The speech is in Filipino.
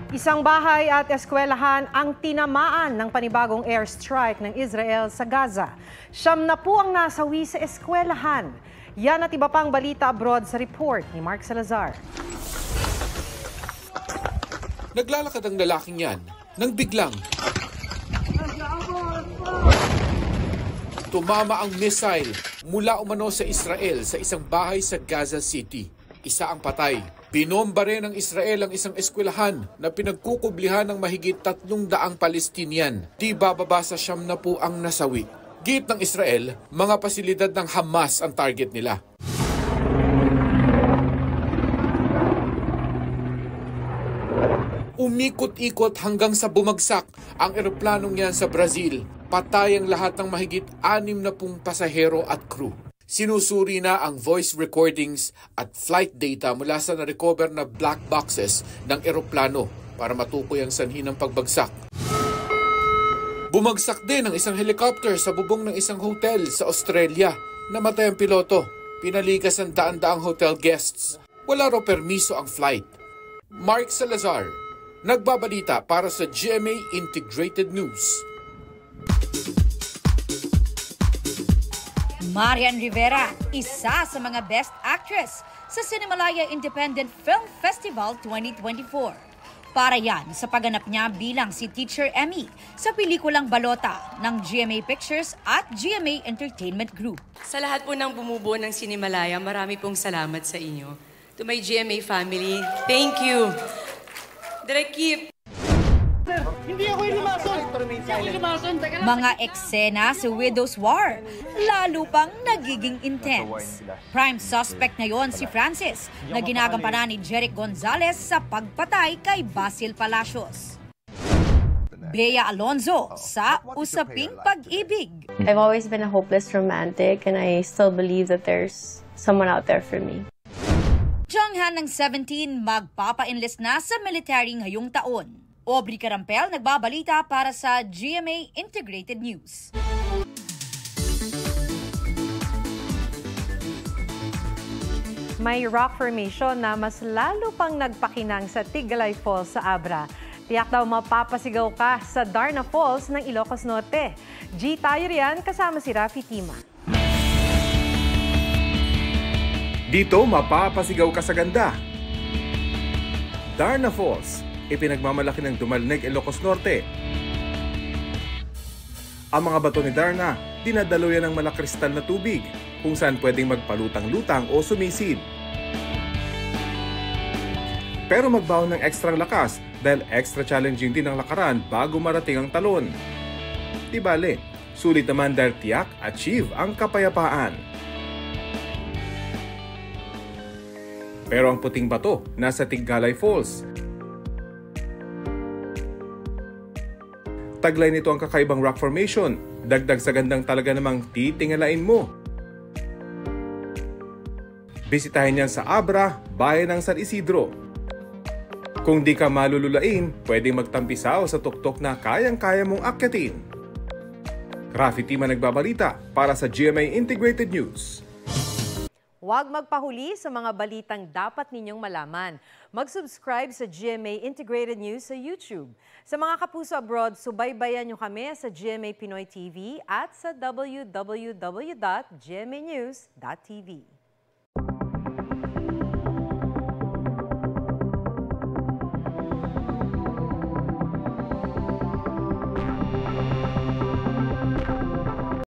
Isang bahay at eskwelahan ang tinamaan ng panibagong airstrike ng Israel sa Gaza. 9 ang nasawi sa eskwelahan. Yan at iba pang balita abroad sa report ni Mark Salazar. Naglalakad ang lalaking yan nang biglang tumama ang missile mula umano sa Israel sa isang bahay sa Gaza City. Isa ang patay. Binomba rin ng Israel ang isang eskwelahan na pinagkukublihan ng mahigit 300 Palestinian. Di bababa sa 90 ang nasawi. Git ng Israel, mga pasilidad ng Hamas ang target nila. Umikot-ikot hanggang sa bumagsak ang eroplanong yan sa Brazil. Patay ang lahat ng mahigit 60 pasahero at crew. Sinusuri na ang voice recordings at flight data mula sa na-recover na black boxes ng eroplano para matukoy ang sanhi ng pagbagsak. Bumagsak din ang isang helicopter sa bubong ng isang hotel sa Australia. Namatay ang piloto. Pinalikas ang daan-daang hotel guests. Wala raw permiso ang flight. Mark Salazar, nagbabalita para sa GMA Integrated News. Marian Rivera, isa sa mga Best Actress sa Cinemalaya Independent Film Festival 2024. Para yan sa pagganap niya bilang si Teacher Emmy sa pelikulang Balota ng GMA Pictures at GMA Entertainment Group. Sa lahat po ng bumubuo ng Cinemalaya, marami pong salamat sa inyo. To my GMA family, thank you. Direk Kip. Hindi ako ilimason! Mga eksena sa Widow's War, lalo pang nagiging intense. Prime suspect ngayon si Francis, na ginagampanan ni Jeric Gonzalez sa pagpatay kay Basil Palacios. Bea Alonzo sa Usaping Pag-ibig. I've always been a hopeless romantic and I still believe that there's someone out there for me. Jonghan ng 17 magpapa-enlist na sa military ngayong taon. Aubrey Carampel nagbabalita para sa GMA Integrated News. May rock formation na mas lalo pang nagpakinang sa Tigalay Falls sa Abra. Tiyak daw mapapasigaw ka sa Darna Falls ng Ilocos Norte. G tayo riyan kasama si Rafi Tima. Dito mapapasigaw ka sa ganda. Darna Falls, ipinagmamalaki ng Dumalneg, Ilocos Norte. Ang mga bato ni Darna, dinadalo yan ng malakristal na tubig, kung saan pwedeng magpalutang-lutang o sumisid. Pero magbaon ng ekstrang lakas dahil extra challenging din ang lakaran bago marating ang talon. Di bale, sulit naman dahil tiyak achieve ang kapayapaan. Pero ang puting bato nasa Tigalay Falls. Taglay nito ang kakaibang rock formation, dagdag sa gandang talaga namang titingalain mo. Bisitahin yan sa Abra, bayan ng San Isidro. Kung di ka malululain, pwedeng magtampisaw sa tuktok na kayang-kaya mong akyatin. Rafi Tima nagbabalita para sa GMA Integrated News. Huwag magpahuli sa mga balitang dapat ninyong malaman. Mag-subscribe sa GMA Integrated News sa YouTube. Sa mga kapuso abroad, subaybayan nyo kami sa GMA Pinoy TV at sa www.gmanews.tv.